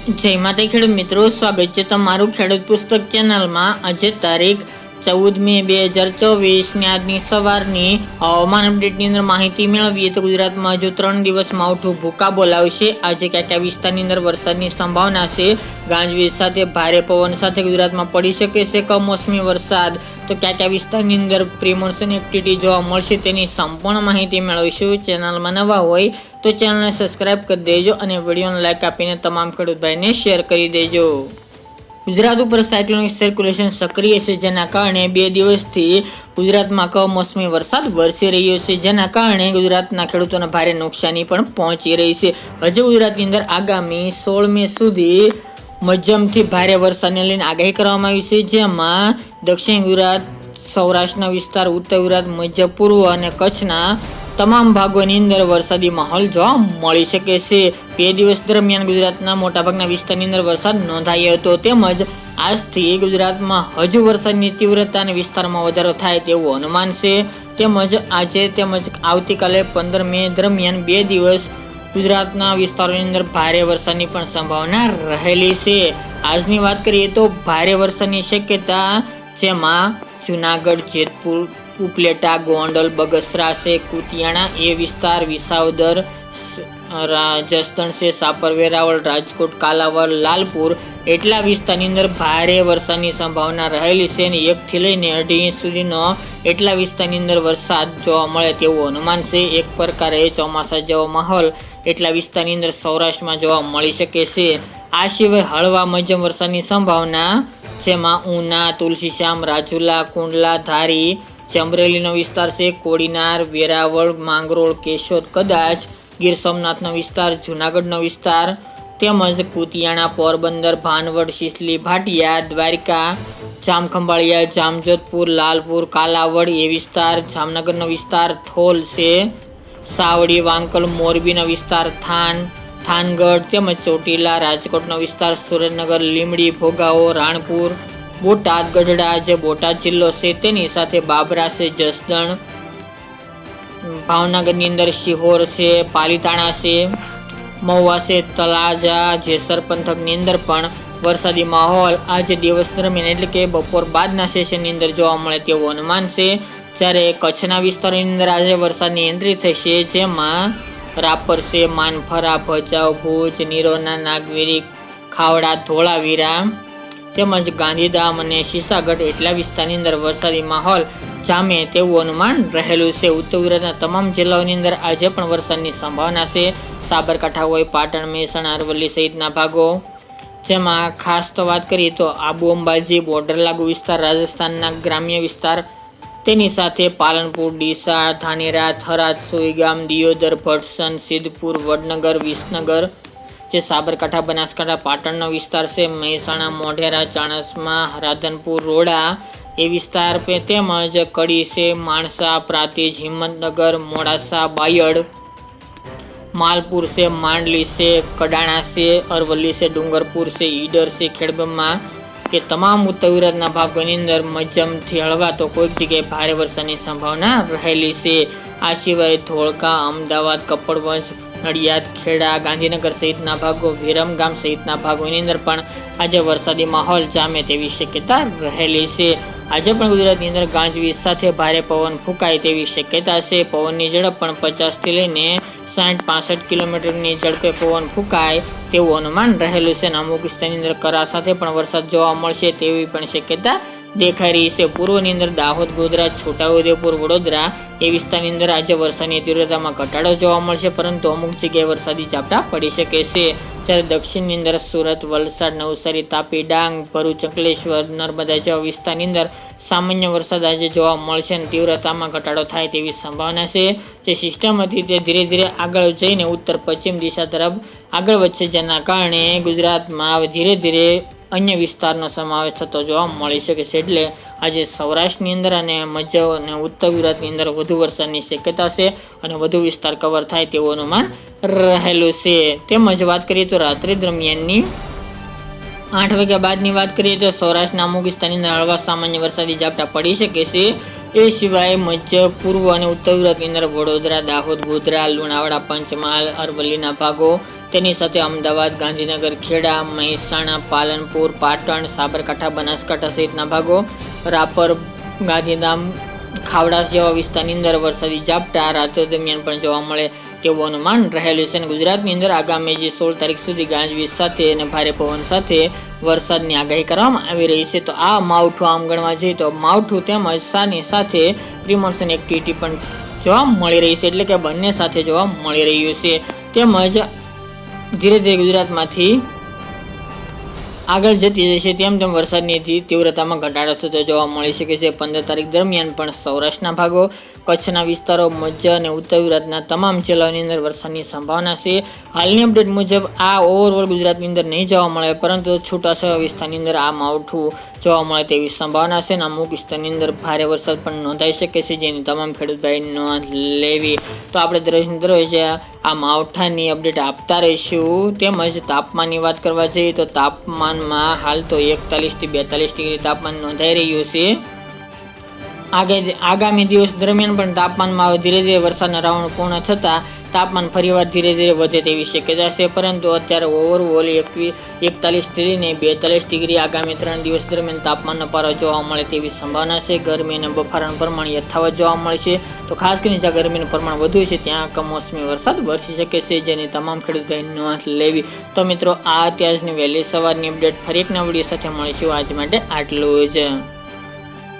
જય માતા ખેડૂત મિત્રો, સ્વાગત છે તમારું ખેડૂત પુસ્તક ચેનલમાં। આજે તારીખ 14 મે 2024 ની આજની સવારની હવામાન અપડેટની અંદર માહિતી મેળવીએ તો ગુજરાતમાં હજુ 3 દિવસ માવઠું ભૂકા બોલાવશે। આજે કયા વિસ્તારની અંદર વરસાદની સંભાવના છે, ગાજવીજ સાથે ભારે પવન સાથે ગુજરાતમાં પડી શકે છે કમોસમી વરસાદ, તો કયા વિસ્તારની અંદર પ્રી-મોન્સૂન એક્ટિવિટી જોવા મળશે તેની સંપૂર્ણ માહિતી મેળવીશું। ચેનલમાં નવા હોય તો ચેનલને સબસ્ક્રાઇબ કરી દેજો અને વિડીયોને લાઇક આપીને તમામ ખેડૂત ભાઈને શેર કરી દેજો। ગુજરાત ઉપર સાયક્લોનિક સર્ક્યુલેશન સક્રિય છે, જેના કારણે 2 દિવસથી ગુજરાતમાં કમોસમી વરસાદ વરસી રહ્યો છે, જેના કારણે ગુજરાતના ખેડૂતોને ભારે નુકસાની પણ પહોંચી રહી છે। હજુ ગુજરાતની અંદર આગામી 16 મે સુધી મધ્યમથી ભારે વરસાદને લઈને આગાહી કરવામાં આવી છે, જેમાં દક્ષિણ ગુજરાત, સૌરાષ્ટ્રના વિસ્તાર, ઉત્તર ગુજરાત, મધ્ય પૂર્વ અને કચ્છના તમામ ભાગોની અંદર વરસાદી માહોલ જોવા મળી શકે છે। 2 દિવસ દરમિયાન ગુજરાતના મોટાભાગના વિસ્તારની અંદર વરસાદ નોંધાયો હતો, તેમજ આજથી ગુજરાતમાં હજુ વરસાદની તીવ્રતા અને વિસ્તારમાં વધારો થાય તેવું અનુમાન છે। તેમજ આજે તેમજ આવતીકાલે 15 મે દરમિયાન 2 દિવસ ગુજરાતના વિસ્તારોની અંદર ભારે વરસાદની પણ સંભાવના રહેલી છે। આજની વાત કરીએ તો ભારે વરસાદની શક્યતા, જેમાં જુનાગઢ, જેતપુર, ઉપલેટા, ગોંડલ, બગસરા છે, કુતિયાણા એ વિસ્તાર, વિસાવદર, જસદણ છે, સાપર, વેરાવળ, રાજકોટ, કાલાવડ, લાલપુર એટલા વિસ્તારની અંદર ભારે વરસાદની સંભાવના રહેલી છે અને 1 થી લઈને 2.5 ઇંચ સુધીનો એટલા વિસ્તારની અંદર વરસાદ જોવા મળે તેવું અનુમાન છે। એક પ્રકારે ચોમાસા જેવો માહોલ એટલા વિસ્તારની અંદર સૌરાષ્ટ્રમાં જોવા મળી શકે છે। આ સિવાય હળવા મધ્યમ વરસાદની સંભાવના, જેમાં ઉના, તુલસીશ્યામ, રાજુલા, કુંડલા, ધારી, અમરેલીનો વિસ્તાર છે, કોડીનાર, વેરાવળ, માંગરોળ, કેશોદ, કદાચ ગીર સોમનાથનો વિસ્તાર, જુનાગઢનો વિસ્તાર, તેમજ કુતિયાણા, પોરબંદર, ભાનવડ, સિસલી, ભાટિયા, દ્વારકા, જામખંભાળિયા, જામજોધપુર, લાલપુર, કાલાવડ એ વિસ્તાર, જામનગરનો વિસ્તાર, થોલ છે, સાવડી, વાંકલ, મોરબીનો વિસ્તાર, થાનગઢ તેમજ ચોટીલા, રાજકોટનો વિસ્તાર, સુરેન્દ્રનગર, લીમડી, ભોગાવો, રાણપુર, બોટાદ, ગઢડા જે બોટાદ જિલ્લો છે તેની સાથે બાબરા છે, જસદણ, ભાવનગરની અંદર શિહોર છે, પાલીતાણા છે, મહુવા છે, તળાજા, જેસર પંથકની અંદર પણ વરસાદી માહોલ આજે દિવસ દરમિયાન એટલે કે બપોર બાદના સેશનની અંદર જોવા મળે તેવું અનુમાન છે। જ્યારે કચ્છના વિસ્તારોની અંદર આજે વરસાદની એન્ટ્રી થશે, જેમાં રાપર છે, માનફરા, ભચાઉ, ભુજ, નિરોના, નાગવીરી, ખાવડા, ધોળાવીરા તેમજ ગાંધીધામ અને શીશાગઢ એટલા વિસ્તારની અંદર વરસાદી માહોલ જામે તેવું અનુમાન રહેલું છે। ઉત્તર ગુજરાતના તમામ જિલ્લાઓની અંદર આજે પણ વરસાદની સંભાવના છે। સાબરકાંઠા હોય, પાટણ, મહેસાણા, અરવલ્લી સહિતના ભાગો, જેમાં ખાસ તો વાત કરીએ તો આબુ, અંબાજી, બોર્ડર લાગુ વિસ્તાર, રાજસ્થાનના ગ્રામ્ય વિસ્તાર, તેની સાથે પાલનપુર, ડીસા, ધાનેરા, થરાદ, સોઈગામ, દિયોદર, ભટસન, સિદ્ધપુર, વડનગર, વિસનગર જે સાબરકાંઠા, બનાસકાંઠા, પાટણનો વિસ્તાર છે, મહેસાણા, મોઢેરા, ચાણસ્મા, રાધનપુર, રોડા એ વિસ્તાર તેમજ કડી છે, માણસા, પ્રાંતિજ, હિંમતનગર, મોડાસા, બાયડ, માલપુર છે, માંડલી છે, કડાણા છે, અરવલ્લી છે, ડુંગરપુર છે, ઈડર છે, ખેડબ્રહ્મા કે તમામ ઉત્તર ગુજરાતના ભાગોની અંદર મધ્યમથી હળવા તો કોઈક જગ્યાએ ભારે વરસાદની સંભાવના રહેલી છે। આ સિવાય ધોળકા, અમદાવાદ, કપડવંજ, નડિયાદ, ખેડા, ગાંધીનગર સહિતના ભાગો, વિરમગામ સહિતના ભાગોની અંદર પણ આજે વરસાદી માહોલ જામે તેવી શક્યતા રહેલી છે। આજે પણ ગુજરાતની અંદર ગાજવીજ સાથે ભારે પવન ફૂંકાય તેવી શક્યતા છે। પવનની ઝડપ પણ 50 થી લઈને 60-65 કિલોમીટરની ઝડપે પવન ફૂંકાય તેવું અનુમાન રહેલું છે। અમુક વિસ્તારની અંદર કરા સાથે પણ વરસાદ જોવા મળશે તેવી પણ શક્યતા દેખાઈ રહી છે। પૂર્વની અંદર દાહોદ, ગોધરા, છોટાઉદેપુર, વડોદરા એ વિસ્તારની અંદર આજે વરસાદની તીવ્રતામાં ઘટાડો જોવા મળશે, પરંતુ અમુક જગ્યાએ વરસાદી ઝાપટા પડી શકે છે। જ્યારે દક્ષિણની અંદર સુરત, વલસાડ, નવસારી, તાપી, ડાંગ, ભરૂચ, અંકલેશ્વર, નર્મદા જેવા વિસ્તારની અંદર સામાન્ય વરસાદ આજે જોવા મળશે અને તીવ્રતામાં ઘટાડો થાય તેવી સંભાવના છે। જે સિસ્ટમ હતી તે ધીરે ધીરે આગળ જઈને ઉત્તર પશ્ચિમ દિશા તરફ આગળ વધશે, જેના કારણે ગુજરાતમાં ધીરે ધીરે અન્ય વિસ્તારનો સમાવેશ થતો જોવા મળી શકે છે। એટલે આજે સૌરાષ્ટ્રની અંદર અને મધ્ય અને ઉત્તર ગુજરાતની અંદર વધુ વરસાદની શક્યતા છે અને વધુ વિસ્તાર કવર થાય તેવું અનુમાન રહેલું છે। તેમજ વાત કરીએ તો રાત્રિ દરમિયાનની 8 વાગ્યા બાદની વાત કરીએ તો સૌરાષ્ટ્રના અમુક વિસ્તારની અંદર હળવા સામાન્ય વરસાદી ઝાપટા પડી શકે છે। એ સિવાય મધ્ય પૂર્વ અને ઉત્તર ગુજરાતની અંદર વડોદરા, દાહોદ, ગોધરા, લુણાવાડા, પંચમહાલ, અરવલ્લીના ભાગો તેની સાથે અમદાવાદ, ગાંધીનગર, ખેડા, મહેસાણા, પાલનપુર, પાટણ, સાબરકાંઠા, બનાસકાંઠા સહિતના ભાગો, રાપર, ગાંધીધામ, ખાવડા જેવા વિસ્તારની અંદર વરસાદી ઝાપટા રાત્રે દરમિયાન પણ જોવા મળે તેવું અનુમાન રહેલું છે. અને ગુજરાતની અંદર આગામી જે 16 તારીખ સુધી ગાજવીજ સાથે અને ભારે પવન સાથે વરસાદની આગાહી કરવામાં આવી રહી છે. તો આ માવઠું આમ ગણવા જઈએ તો માવઠું તેમજ સાની સાથે પ્રિમોન્સન એક્ટિવિટી પણ જોવા મળી રહી છે, એટલે કે બંને સાથે જોવા મળી રહ્યું છે. તેમજ ધીરે ધીરે ગુજરાતમાંથી આગળ જતી જશે તેમ તેમ વરસાદની તીવ્રતામાં ઘટાડો થતો જોવા મળી શકે છે. 15 તારીખ દરમિયાન પણ સૌરાષ્ટ્રના ભાગો, કચ્છના વિસ્તારો, મધ્ય અને ઉત્તર ગુજરાતના તમામ જિલ્લાઓની અંદર વરસાદની સંભાવના છે. હાલની અપડેટ મુજબ આ ઓવરઓલ ગુજરાતની અંદર નહીં જોવા મળે, પરંતુ છૂટાછવાયા વિસ્તારની અંદર આ માવઠું જોવા મળે તેવી સંભાવના છે. અને અમુક વિસ્તારની અંદર ભારે વરસાદ પણ નોંધાઈ શકે છે, જેની તમામ ખેડૂત ભાઈ નોંધ લેવી. તો આપણે દરરોજ આ માવઠાની અપડેટ આપતા રહીશું. તેમજ તાપમાનની વાત કરવા જઈએ તો તાપમાનમાં હાલ તો 41 થી 42 ડિગ્રી તાપમાન નોંધાઈ રહ્યું છે. આગામી દિવસ દરમિયાન પણ તાપમાનમાં ધીરે ધીરે વરસાદના રાઉન્ડ પૂર્ણ થતા તાપમાન ફરીવાર ધીરે ધીરે વધે તેવી શક્યતા છે. પરંતુ અત્યારે ઓવરઓલ 41 થી 42 ડિગ્રી આગામી 3 દિવસ દરમિયાન તાપમાનનો પારો જોવા મળે તેવી સંભાવના છે. ગરમી અને બફારાનું પ્રમાણ યથાવત જોવા મળશે. તો ખાસ કરીને જ્યાં ગરમીનું પ્રમાણ વધુ છે ત્યાં કમોસમી વરસાદ વરસી શકે છે, જેની તમામ ખેડૂત ભાઈ નોંધ લેવી. તો મિત્રો, આ અત્યારની વહેલી સવારની અપડેટ. ફરી એક નવા વિડીયો સાથે મળીશું. આજ માટે આટલું જ.